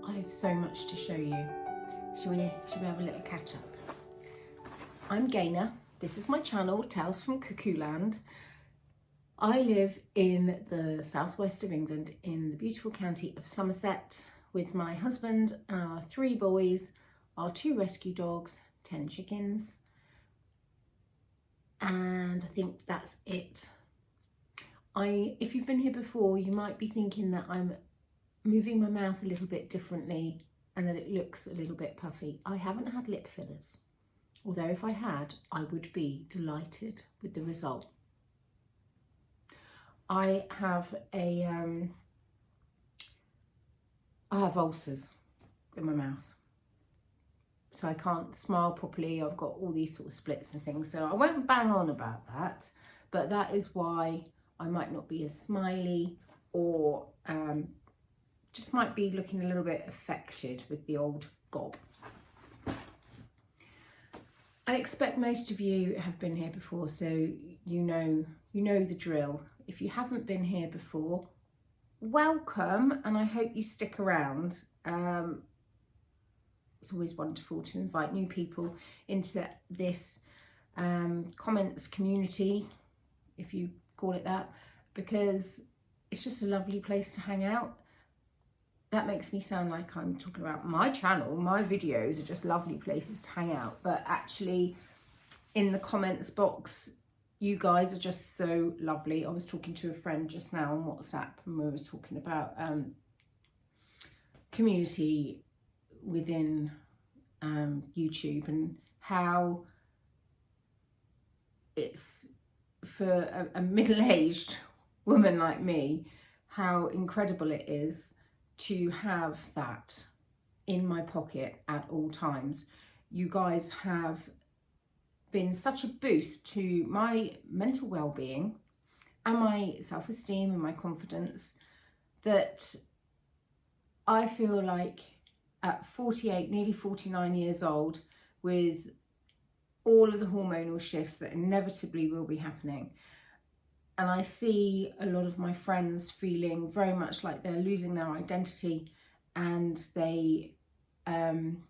I have so much to show you. Should we have a little catch up? I'm Gayna. This is my channel, Tales from Cuckoo Land. I live in the southwest of England in the beautiful county of Somerset with my husband, our 3 boys, our 2 rescue dogs, 10 chickens, and I think that's it. If you've been here before, you might be thinking that I'm moving my mouth a little bit differently and that it looks a little bit puffy. I haven't had lip fillers, although if I had, I would be delighted with the result. I have ulcers in my mouth, so I can't smile properly. I've got all these sort of splits and things, so I won't bang on about that, but that is why I might not be as smiley, or just might be looking a little bit affected with the old gob. I expect most of you have been here before, so you know the drill. If you haven't been here before, welcome, and I hope you stick around. It's always wonderful to invite new people into this comments community, if you call it that, because it's just a lovely place to hang out. That makes me sound like I'm talking about my channel. My videos are just lovely places to hang out, but actually in the comments box, you guys are just so lovely. I was talking to a friend just now on WhatsApp, and we were talking about community within YouTube, and how it's, for a middle-aged woman like me, how incredible it is to have that in my pocket at all times. You guys have been such a boost to my mental well-being and my self-esteem and my confidence, that I feel like at 48, nearly 49 years old, with all of the hormonal shifts that inevitably will be happening, and I see a lot of my friends feeling very much like they're losing their identity, and they didn't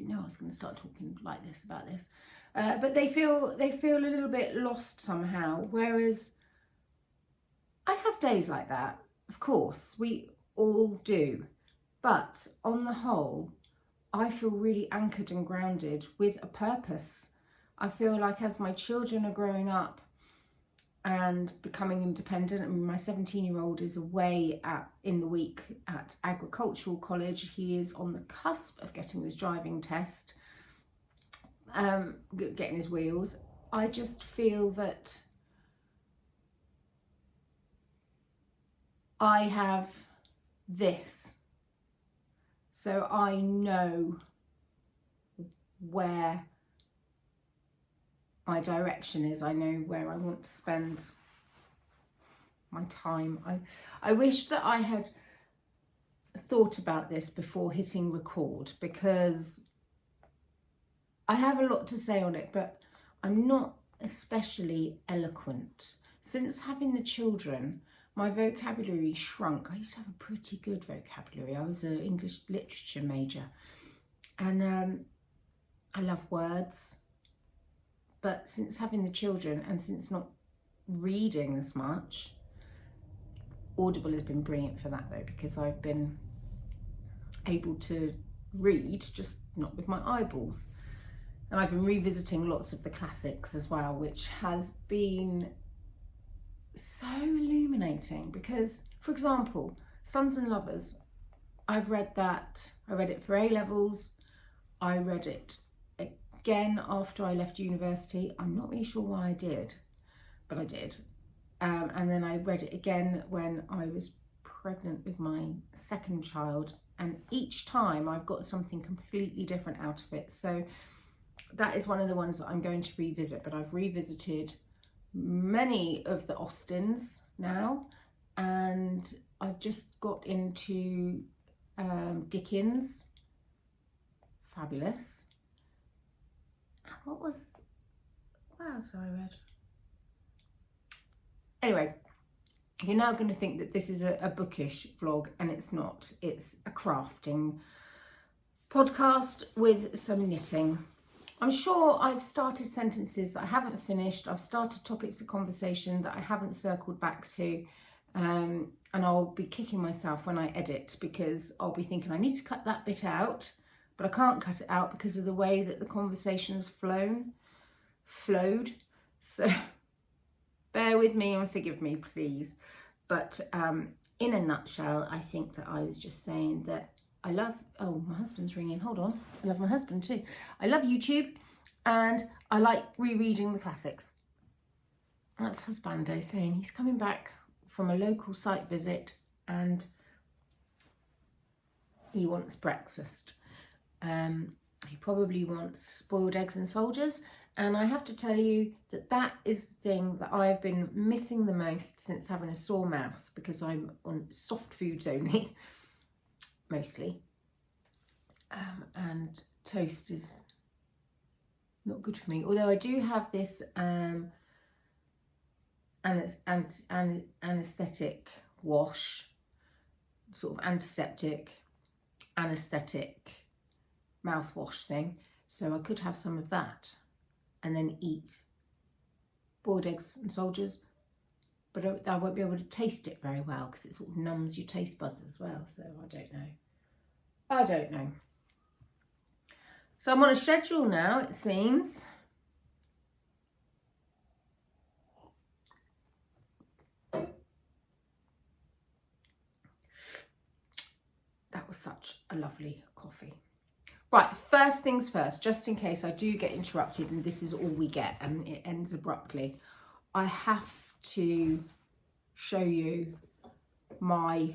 know I was going to start talking like this about this, but they feel a little bit lost somehow. Whereas I have days like that, of course, we all do, but on the whole, I feel really anchored and grounded with a purpose. I feel like as my children are growing up and becoming independent, and my 17-year-old is away in the week at agricultural college. He is on the cusp of getting his driving test, getting his wheels. I just feel that I have this, so I know where my direction is. I know where I want to spend my time. I wish that I had thought about this before hitting record, because I have a lot to say on it, but I'm not especially eloquent. Since having the children, my vocabulary shrunk. I used to have a pretty good vocabulary. I was an English literature major, and I love words. But since having the children, and since not reading as much, Audible has been brilliant for that though, because I've been able to read, just not with my eyeballs. And I've been revisiting lots of the classics as well, which has been so illuminating, because, for example, Sons and Lovers, I've read that. I read it for A-levels. I read it again after I left university. I'm not really sure why I did, but I did. And then I read it again when I was pregnant with my 2nd child, and each time I've got something completely different out of it. So that is one of the ones that I'm going to revisit, but I've revisited many of the Austens now, and I've just got into Dickens, fabulous. What else have I read? Anyway, you're now going to think that this is a bookish vlog, and it's not. It's a crafting podcast with some knitting. I'm sure I've started sentences that I haven't finished. I've started topics of conversation that I haven't circled back to. And I'll be kicking myself when I edit, because I'll be thinking I need to cut that bit out, but I can't cut it out because of the way that the conversation has flowed. So bear with me and forgive me, please. But in a nutshell, I think that I was just saying that I love, oh, my husband's ringing, hold on. I love my husband too. I love YouTube, and I like rereading the classics. That's husbando saying he's coming back from a local site visit and he wants breakfast. He probably wants boiled eggs and soldiers, and I have to tell you that that is the thing that I have been missing the most since having a sore mouth, because I'm on soft foods only, mostly, and toast is not good for me, although I do have this anesthetic wash, sort of antiseptic anesthetic mouthwash thing, so I could have some of that and then eat boiled eggs and soldiers, but I won't be able to taste it very well because it sort of numbs your taste buds as well, so I don't know. So I'm on a schedule now, it seems. That was such a lovely coffee. Right, first things first, just in case I do get interrupted and this is all we get and it ends abruptly, I have to show you my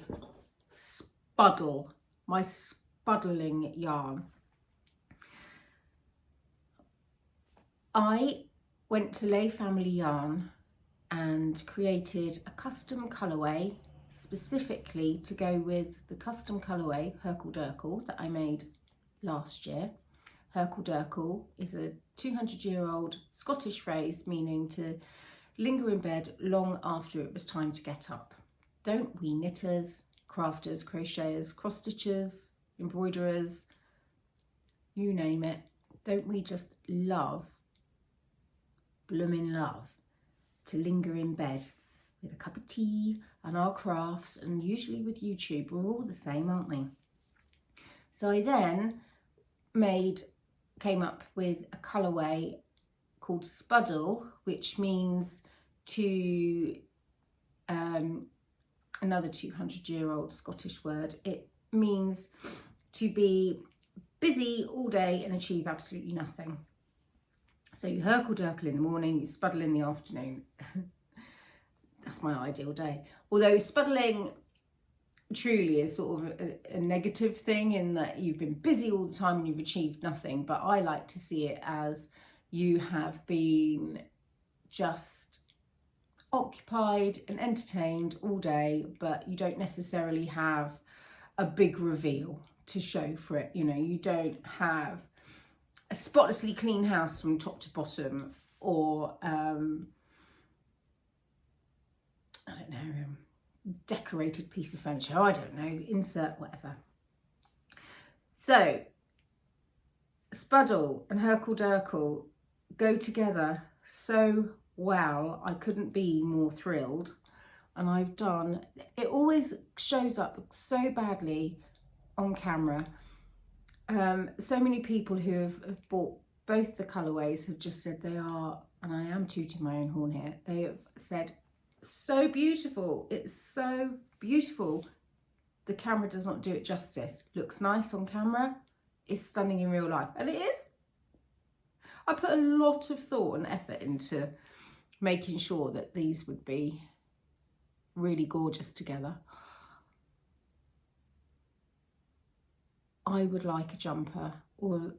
Spuddle, my spuddling yarn. I went to Lay Family Yarn and created a custom colourway specifically to go with the custom colourway Durkle that I made last year. Durkle is a 200-year-old Scottish phrase meaning to linger in bed long after it was time to get up. Don't we knitters, crafters, crocheters, cross stitchers, embroiderers, you name it, don't we just love, bloomin' love, to linger in bed with a cup of tea and our crafts, and usually with YouTube, we're all the same, aren't we? So I then came up with a colourway called Spuddle, which means to, another 200-year-old Scottish word, it means to be busy all day and achieve absolutely nothing. So you Durkle in the morning, you Spuddle in the afternoon. That's my ideal day. Although spuddling truly is sort of a negative thing in that you've been busy all the time and you've achieved nothing, but I like to see it as you have been just occupied and entertained all day, but you don't necessarily have a big reveal to show for it. You know, you don't have a spotlessly clean house from top to bottom, or I don't know, decorated piece of furniture, I don't know, insert whatever. So Spuddle and Durkle go together so well, I couldn't be more thrilled. And I've done, it always shows up so badly on camera. So many people who have bought both the colourways have just said they are, and I am tooting my own horn here, they have said, so beautiful, it's so beautiful. The camera does not do it justice. Looks nice on camera, is stunning in real life, and it is. I put a lot of thought and effort into making sure that these would be really gorgeous together. I would like a jumper or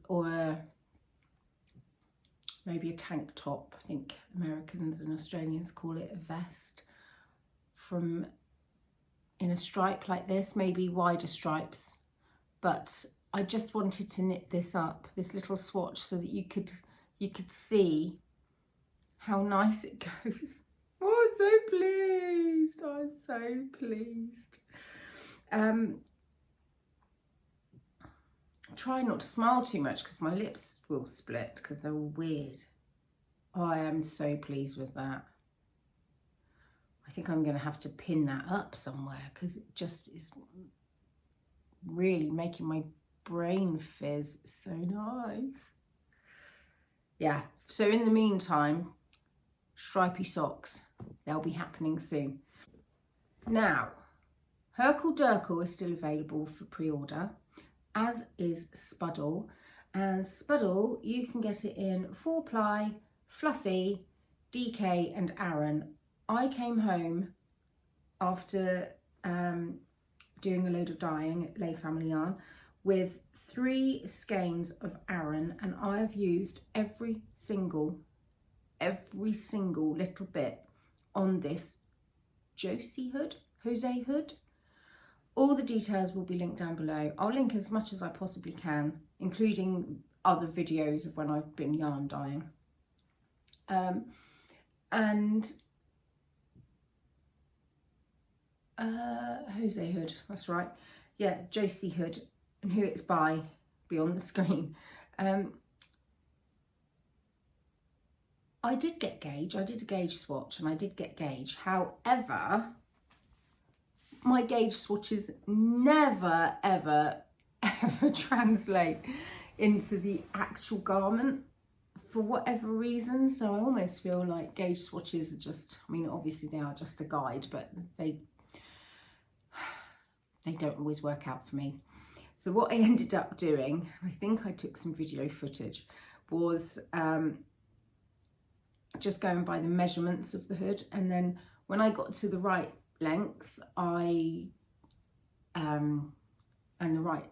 maybe a tank top. I think Americans and Australians call it a vest, in a stripe like this, maybe wider stripes. But I just wanted to knit this up, this little swatch, so that you could see how nice it goes. Oh, I'm so pleased. I'm so pleased. Try not to smile too much because my lips will split because they're all weird. Oh, I am so pleased with that. I think I'm going to have to pin that up somewhere because it just is really making my brain fizz. So nice. Yeah, so in the meantime, stripy socks, they'll be happening soon. Now, Hurkle Durkle is still available for pre-order, as is Spuddle. And Spuddle, you can get it in 4-ply, fluffy, DK and Aran. I came home after doing a load of dyeing at Lay Family Yarn with 3 skeins of Aran, and I have used every single little bit on this Jose hood. All the details will be linked down below. I'll link as much as I possibly can, including other videos of when I've been yarn dyeing. Jose hood, that's right. Yeah, Josie hood, and who it's by be on the screen. I did get gauge, I did a gauge swatch and I did get gauge. However, my gauge swatches never, ever translate into the actual garment for whatever reason. So I almost feel like gauge swatches are just, I mean, obviously they are just a guide, but they don't always work out for me. So what I ended up doing, I think I took some video footage, was just going by the measurements of the hood, and then when I got to the right length and the right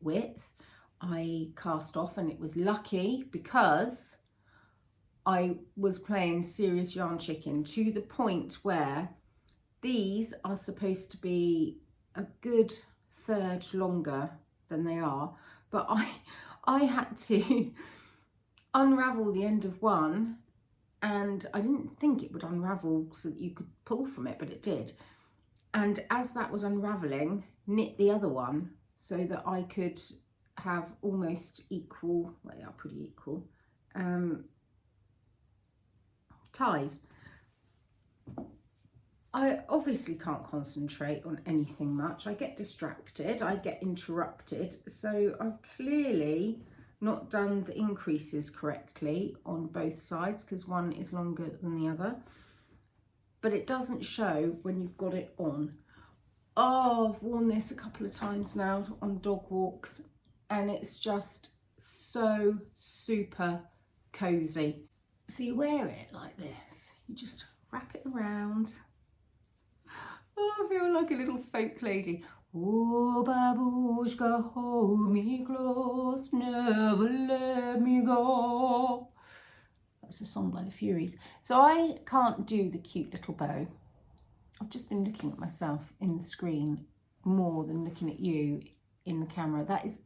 width, I cast off, and it was lucky because I was playing serious yarn chicken to the point where these are supposed to be a good third longer than they are, but I had to unravel the end of one, and I didn't think it would unravel so that you could pull from it, but it did. And as that was unraveling, knit the other one so that I could have almost equal, well, they are pretty equal, ties. I obviously can't concentrate on anything much. I get distracted, I get interrupted. So I've clearly not done the increases correctly on both sides because one is longer than the other. But it doesn't show when you've got it on. Oh, I've worn this a couple of times now on dog walks, and it's just so super cozy. So you wear it like this, you just wrap it around. Oh, I feel like a little folk lady. Oh, babushka, hold me close, never let me go. That's a song by the Furies. So I can't do the cute little bow. I've just been looking at myself in the screen more than looking at you in the camera. That is,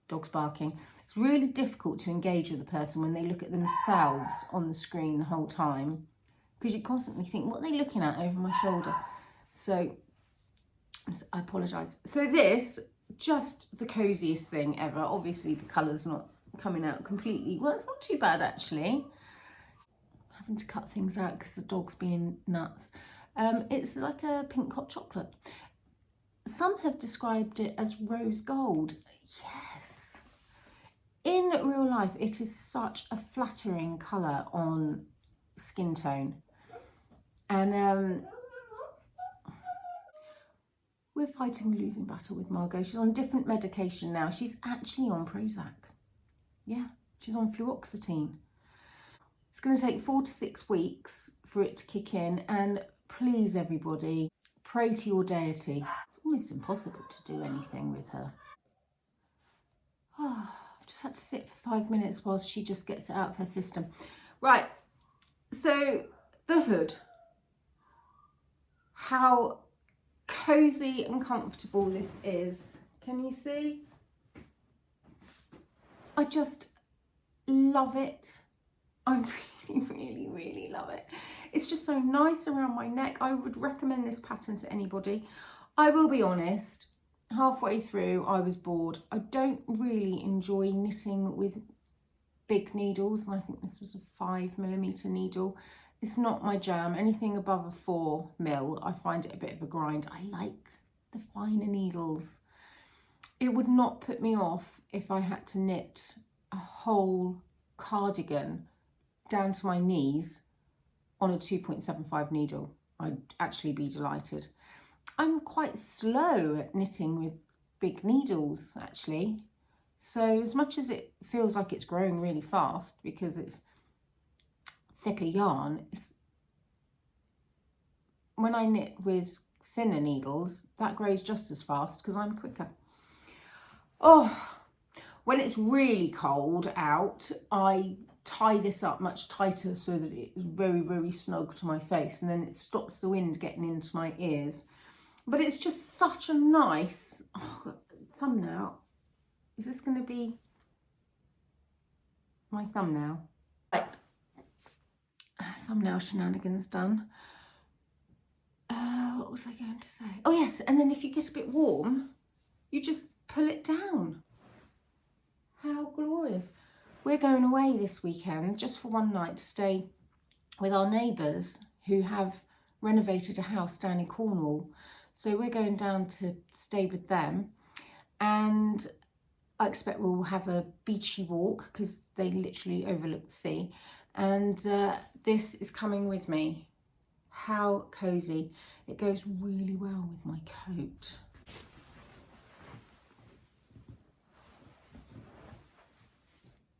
dog's barking. It's really difficult to engage with a person when they look at themselves on the screen the whole time, because you constantly think, what are they looking at over my shoulder? So I apologise. So this, just the coziest thing ever. Obviously the colour's not coming out completely. Well, it's not too bad actually. Having to cut things out because the dog's being nuts. It's like a pink hot chocolate. Some have described it as rose gold. Yes. In real life, it is such a flattering colour on skin tone. And we're fighting a losing battle with Margot. She's on different medication now. She's actually on Prozac. Yeah, she's on fluoxetine. It's going to take 4 to 6 weeks for it to kick in. And please, everybody, pray to your deity. It's almost impossible to do anything with her. Oh, I've just had to sit for 5 minutes whilst she just gets it out of her system. Right, so the hood. How cozy and comfortable this is. Can you see? I just love it. I really, really, really love it. It's just so nice around my neck. I would recommend this pattern to anybody. I will be honest, halfway through I was bored. I don't really enjoy knitting with big needles, and I think this was a 5mm needle. It's not my jam. Anything above a 4mm, I find it a bit of a grind. I like the finer needles. It would not put me off if I had to knit a whole cardigan down to my knees on a 2.75 needle. I'd actually be delighted. I'm quite slow at knitting with big needles, actually. So as much as it feels like it's growing really fast because it's thicker yarn, when I knit with thinner needles, that grows just as fast because I'm quicker. Oh, when it's really cold out, I tie this up much tighter so that it's very, very snug to my face, and then it stops the wind getting into my ears. But it's just such a nice thumbnail. Is this going to be my thumbnail? Right. Thumbnail shenanigans done. What was I going to say? Oh yes, and then if you get a bit warm, you just pull it down. How glorious. We're going away this weekend just for one night to stay with our neighbours who have renovated a house down in Cornwall. So we're going down to stay with them, and I expect we'll have a beachy walk because they literally overlook the sea. And this is coming with me. How cosy. It goes really well with my coat.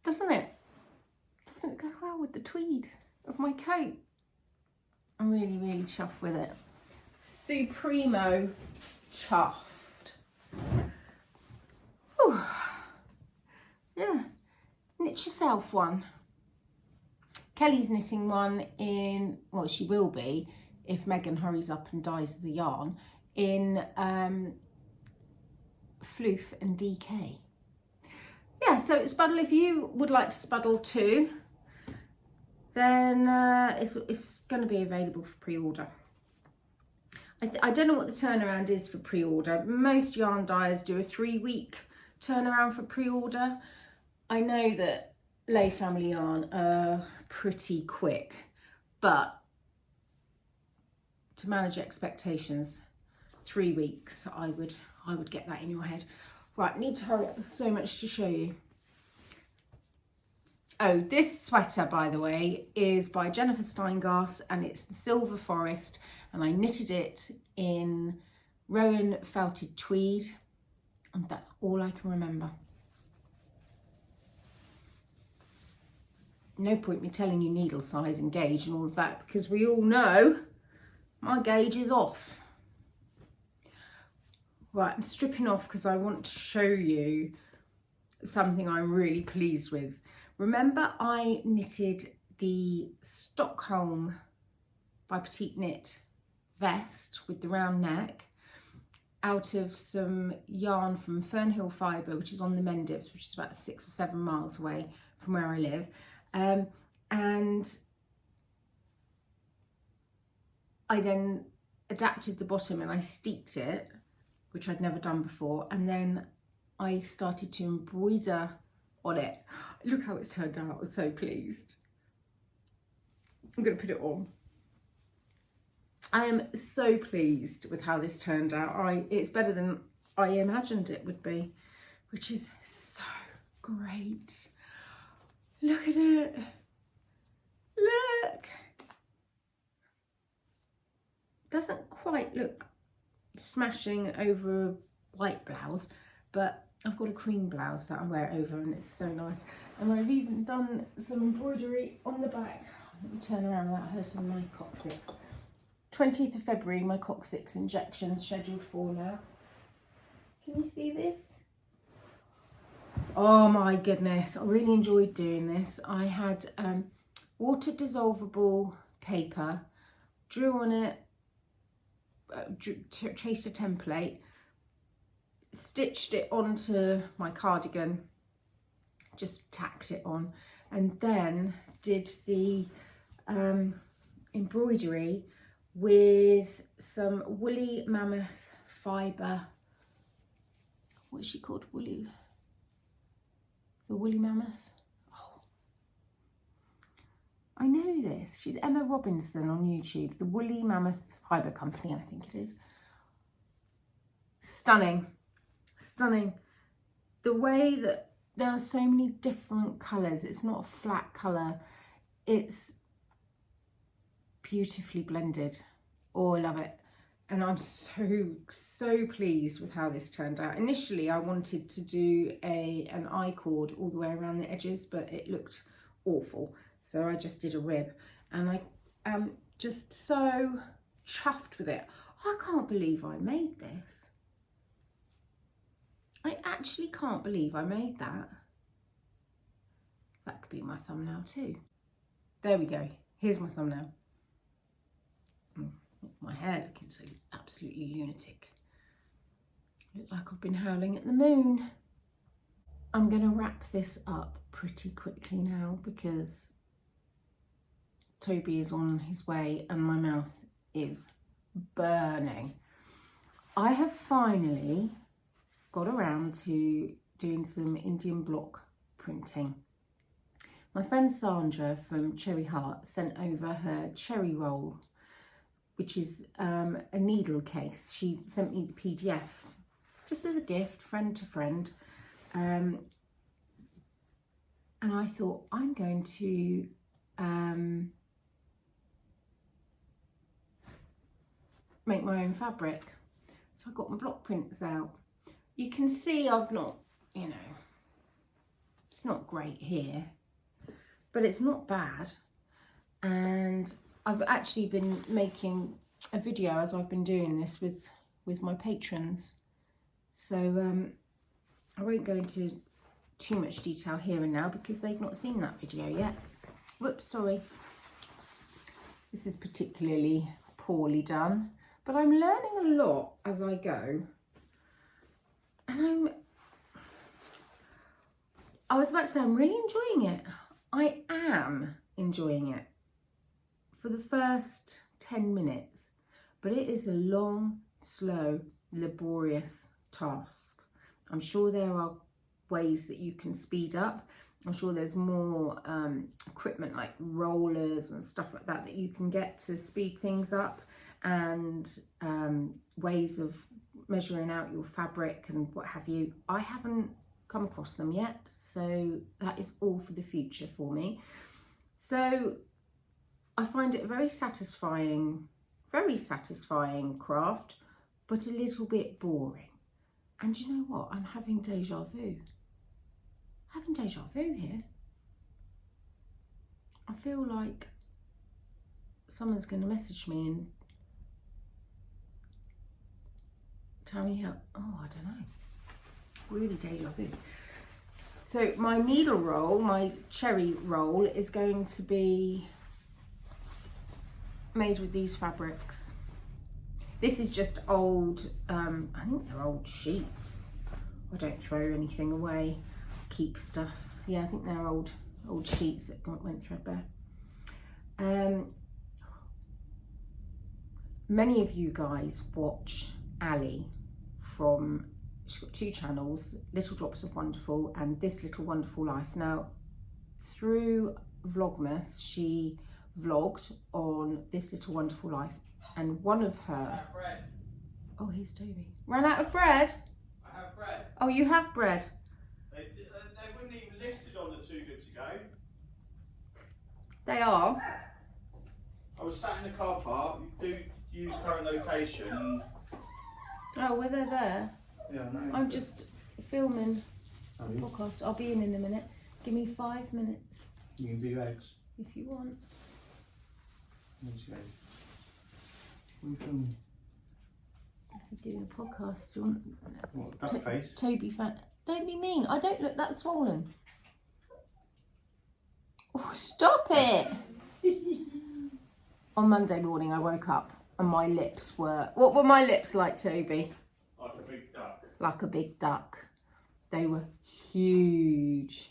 Doesn't it? Doesn't it go well with the tweed of my coat? I'm really, really chuffed with it. Supremo chuffed. Whew. Yeah, knit yourself one. Kelly's knitting one in, well, she will be if Megan hurries up and dyes the yarn, in Floof and DK. Yeah, so Spuddle, if you would like to Spuddle too, then it's going to be available for pre-order. I don't know what the turnaround is for pre-order. Most yarn dyers do a 3-week turnaround for pre-order. I know that Lay Family Yarn are pretty quick, but to manage expectations, 3 weeks, I would get that in your head. Right, need to hurry up, there's so much to show you. Oh, this sweater, by the way, is by Jennifer Steingass, and it's the Silver Forest, and I knitted it in Rowan felted tweed, and that's all I can remember. No point me telling you needle size and gauge and all of that, because we all know my gauge is off. Right, I'm stripping off because I want to show you something I'm really pleased with. Remember I knitted the Stockholm by Petite Knit vest with the round neck out of some yarn from Fernhill Fibre, which is on the Mendips, which is about 6 or 7 miles away from where I live. And I then adapted the bottom and I steeped it, which I'd never done before, and then I started to embroider on it. Look how it's turned out. I'm so pleased. I'm going to put it on. I am so pleased with how this turned out. It's better than I imagined it would be, which is so great. Look at it. Look. Doesn't quite look smashing over a white blouse, but I've got a cream blouse that I wear over, and it's so nice. And I've even done some embroidery on the back. Let me turn around without hurting my coccyx. 20th of February, my coccyx injection's scheduled for now. Can you see this? Oh my goodness, I really enjoyed doing this. I had water dissolvable paper, drew on it, traced a template, stitched it onto my cardigan, just tacked it on, and then did the embroidery with some woolly mammoth fibre. What's she called? Woolly? The woolly mammoth? Oh, I know this. She's Emma Robinson on YouTube. The Woolly Mammoth Fibre Company, I think it is. Stunning. Stunning. The way that there are so many different colours. It's not a flat colour. It's beautifully blended. Oh, I love it. And I'm so pleased with how this turned out. Initially, I wanted to do an I-cord all the way around the edges, but it looked awful. So I just did a rib. And I am just so chuffed with it. I can't believe I made this. I actually can't believe I made that. That could be my thumbnail too. There we go. Here's my thumbnail. My hair looking so absolutely lunatic. Look like I've been howling at the moon. I'm going to wrap this up pretty quickly now because Toby is on his way and my mouth is burning. I have finally got around to doing some Indian block printing. My friend Sandra from Cherry Heart sent over her cherry roll, which is a needle case. She sent me the PDF just as a gift, friend to friend. And I thought, I'm going to make my own fabric. So I got my block prints out. You can see I've not, you know, it's not great here, but it's not bad. And I've actually been making a video as I've been doing this with my patrons. So I won't go into too much detail here and now because they've not seen that video yet. Whoops, sorry. This is particularly poorly done, but I'm learning a lot as I go. And I was about to say, I'm really enjoying it. I am enjoying it for the first 10 minutes, but it is a long, slow, laborious task. I'm sure there are ways that you can speed up. I'm sure there's more equipment like rollers and stuff like that that you can get to speed things up, and ways of measuring out your fabric and what have you. I haven't come across them yet, so that is all for the future for me. So I find it a very satisfying craft, but a little bit boring. And you know what? I'm having deja vu. Having deja vu here. I feel like someone's going to message me and tell me how, oh, I don't know. Really deja vu. So my needle roll, my cherry roll, is going to be made with these fabrics. This is just old, I think they're old sheets. I don't throw anything away, keep stuff. Yeah, I think they're old sheets that went threadbare. Many of you guys watch Ali from, she's got 2 channels, Little Drops of Wonderful and This Little Wonderful Life. Now, through Vlogmas, she vlogged on This Little Wonderful Life, and one of her... bread. Oh, here's Toby. Ran out of bread? I have bread. Oh, you have bread? They wouldn't even lift it on the Too Good To Go. They are. I was sat in the car park, you do use current location. Oh, well, they're there. Yeah, I know. I'm just filming a podcast. I'll be in a minute. Give me 5 minutes. You can do eggs. If you want. Let's go. What are you filming? I'm doing a podcast. Do you want? What, duck face? Toby fan. Don't be mean. I don't look that swollen. Oh, stop it! On Monday morning, I woke up and my lips were... What were my lips like, Toby? Like a big duck. Like a big duck. They were huge.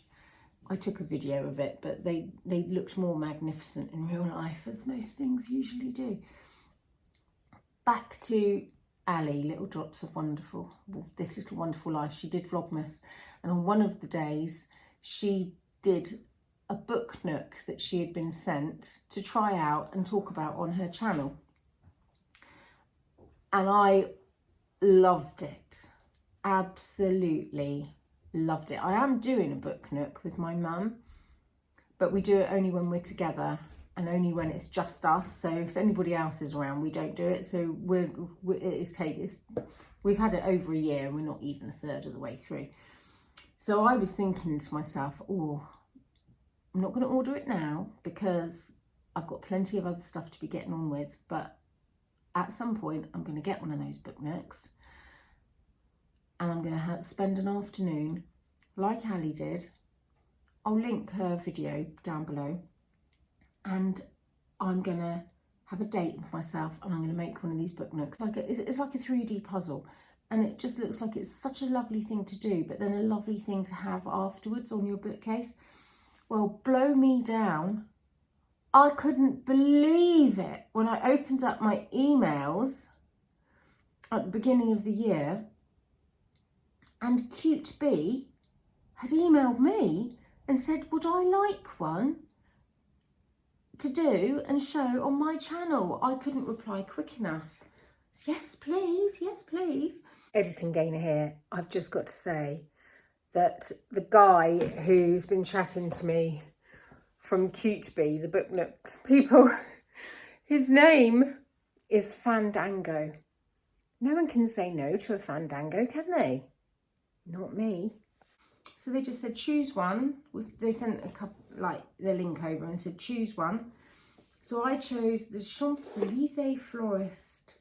I took a video of it, but they looked more magnificent in real life, as most things usually do. Back to Ali, Little Drops of Wonderful, This Little Wonderful Life. She did Vlogmas, and on one of the days she did a book Nook that she had been sent to try out and talk about on her channel. And I loved it, absolutely loved it. I am doing a book Nook with my mum, but we do it only when we're together and only when it's just us. So if anybody else is around, we don't do it. So we've had it over a year and we're not even a third of the way through. So I was thinking to myself, oh, I'm not going to order it now because I've got plenty of other stuff to be getting on with, but at some point I'm going to get one of those book Nooks and I'm going to spend an afternoon like Ali did. I'll link her video down below, and I'm going to have a date with myself and I'm going to make one of these book Nooks. It's like a 3D puzzle, and it just looks like it's such a lovely thing to do, but then a lovely thing to have afterwards on your bookcase. Well, blow me down. I couldn't believe it when I opened up my emails at the beginning of the year and Cute Bee had emailed me and said, would I like one to do and show on my channel? I couldn't reply quick enough. Yes, please. Yes, please. Editing Gaynor here. I've just got to say that the guy who's been chatting to me from Cute Bee, the book Nook people, his name is Fandango. No one can say no to a Fandango, can they? Not me. So they just said choose one. They sent a couple, like the link over and said choose one. So I chose the Champs-Élysées Florist.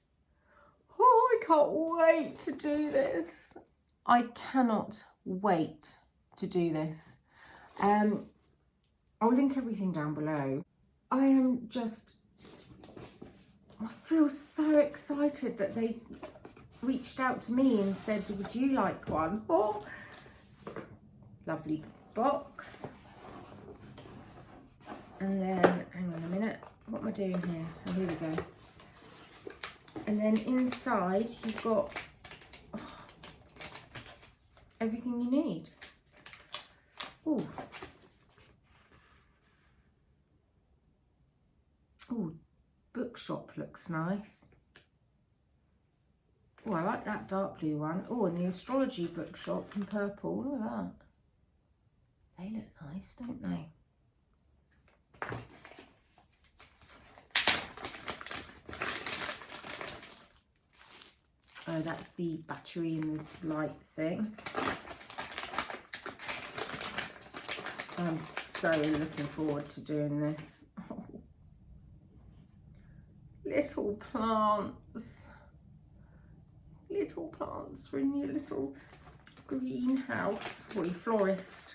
Oh, I can't wait to do this. I cannot wait to do this. I'll link everything down below. I feel so excited that they reached out to me and said, would you like one? Oh, lovely box. And then, hang on a minute, what am I doing here? Oh, here we go. And then inside you've got everything you need. Ooh. Ooh, bookshop looks nice. Oh, I like that dark blue one. Oh, and the astrology bookshop in purple. Look at that. They look nice, don't they? Oh, that's the battery and the light thing. I'm so looking forward to doing this. Oh. Little plants. Little plants for in your little greenhouse or your florist.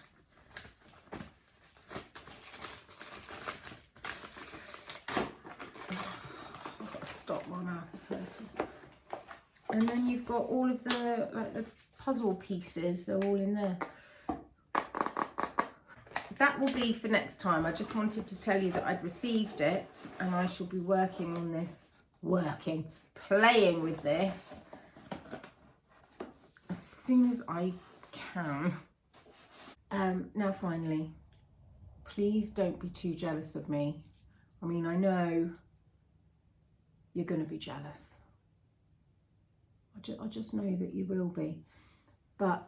I've got to stop, my mouth is hurting. And then you've got all of the the puzzle pieces are all in there. That will be for next time. I just wanted to tell you that I'd received it and I shall be working on this, playing with this as soon as I can. Now finally, please don't be too jealous of me. I mean, I know you're going to be jealous. I just know that you will be. But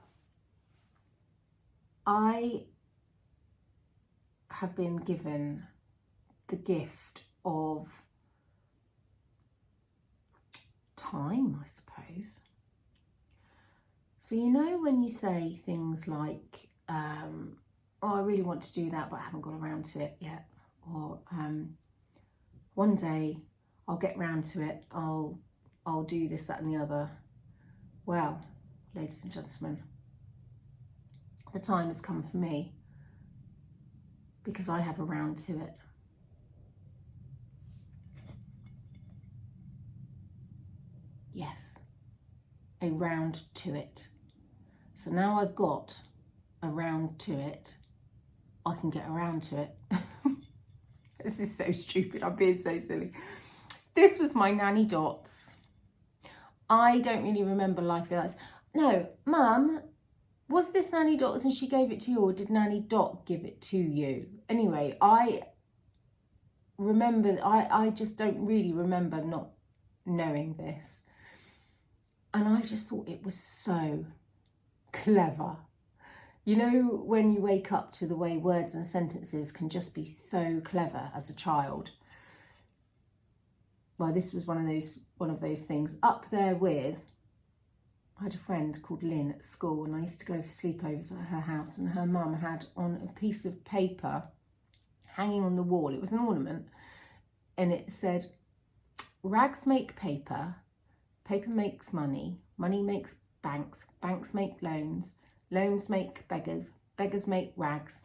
I have been given the gift of time, I suppose. So you know when you say things like, oh, I really want to do that, but I haven't got around to it yet. Or one day I'll get round to it, I'll do this, that and the other. Well, ladies and gentlemen, the time has come for me because I have a round to it. Yes, a round to it. So now I've got a round to it, I can get around to it. This is so stupid. I'm being so silly. This was my Nanny Dot's. I don't really remember life without this. No, Mum, was this Nanny Dot's and she gave it to you, or did Nanny Dot give it to you? Anyway, I remember, I just don't really remember not knowing this. And I just thought it was so clever. You know, when you wake up to the way words and sentences can just be so clever as a child. Well, this was one of those things. Up there with, I had a friend called Lynn at school, and I used to go for sleepovers at her house, and her mum had on a piece of paper hanging on the wall, it was an ornament, and it said, rags make paper, paper makes money, money makes banks, banks make loans, loans make beggars, beggars make rags,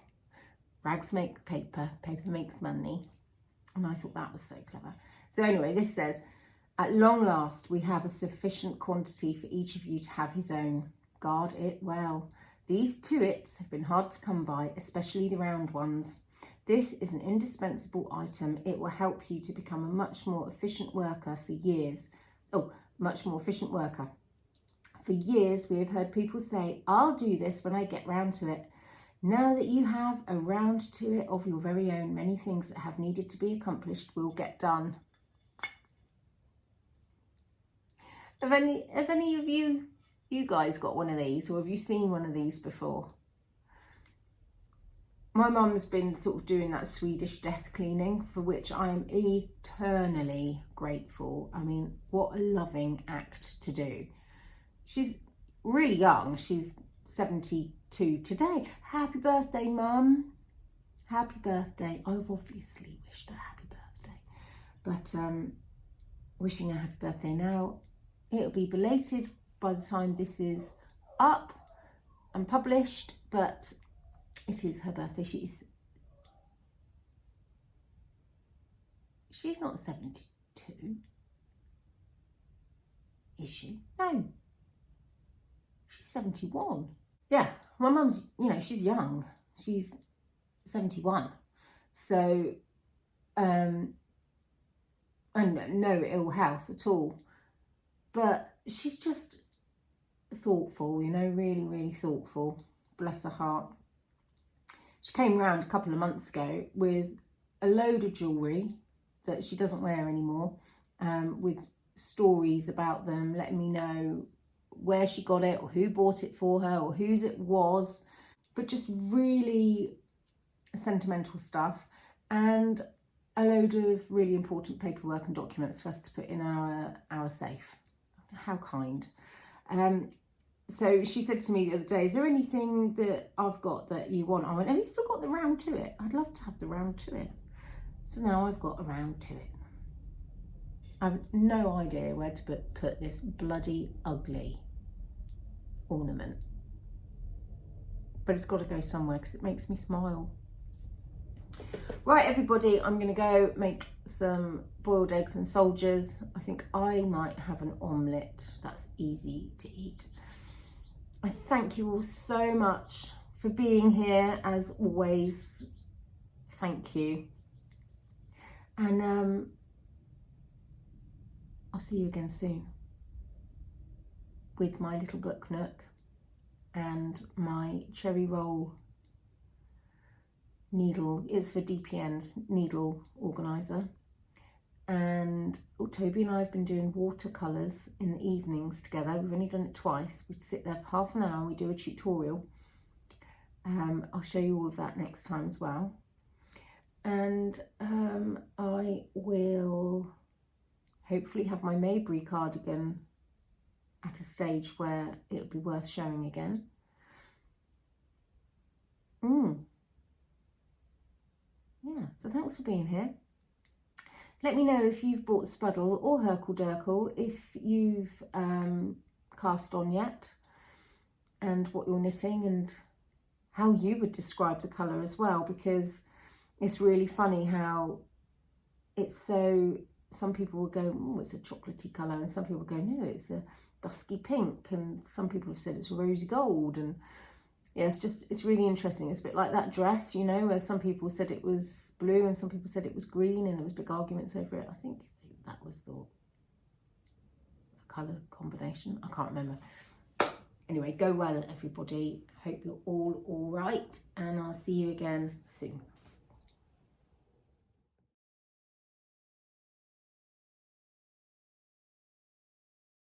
rags make paper, paper makes money. And I thought that was so clever. So anyway, this says, at long last, we have a sufficient quantity for each of you to have his own. Guard it well. These Tuits have been hard to come by, especially the round ones. This is an indispensable item. It will help you to become a much more efficient worker for years. Oh, much more efficient worker. For years, we have heard people say, I'll do this when I get round to it. Now that you have a round to it of your very own, many things that have needed to be accomplished will get done. Have any of you guys got one of these, or have you seen one of these before? My mum's been sort of doing that Swedish death cleaning, for which I am eternally grateful. I mean, what a loving act to do. She's really young. She's 72 today. Happy birthday, Mum. Happy birthday. I've obviously wished her happy birthday, but wishing her happy birthday now. It'll be belated by the time this is up and published, but it is her birthday. She's not 72, is she? No, she's 71. Yeah, my mum's, she's young. She's 71. So, and no ill health at all. But she's just thoughtful, really, really thoughtful. Bless her heart. She came round a couple of months ago with a load of jewellery that she doesn't wear anymore, with stories about them, letting me know where she got it or who bought it for her or whose it was, but just really sentimental stuff, and a load of really important paperwork and documents for us to put in our safe. How kind. So she said to me the other day, is there anything that I've got that you want? I went, have you still got the round to it? I'd love to have the round to it. So now I've got a round to it. I have no idea where to put this bloody ugly ornament. But it's got to go somewhere because it makes me smile. Right, everybody, I'm going to go make some boiled eggs and soldiers. I think I might have an omelette. That's easy to eat. I thank you all so much for being here, as always. Thank you. And I'll see you again soon with my little book Nook and my cherry roll needle. It's for DPN's needle organizer. And Toby and I have been doing watercolours in the evenings together. We've only done it twice. We sit there for half an hour and we do a tutorial. I'll show you all of that next time as well. And I will hopefully have my Maybury cardigan at a stage where it'll be worth showing again. Yeah, so thanks for being here. Let me know if you've bought Spuddle or Hurkle Durkle, if you've cast on yet, and what you're knitting and how you would describe the colour as well, because it's really funny how it's so, some people will go, oh, it's a chocolatey colour, and some people go, no, it's a dusky pink, and some people have said it's rosy gold, and yeah, it's really interesting. It's a bit like that dress, you know, where some people said it was blue and some people said it was green, and there was big arguments over it. I think that was the colour combination. I can't remember. Anyway, go well, everybody. Hope you're all right, and I'll see you again soon.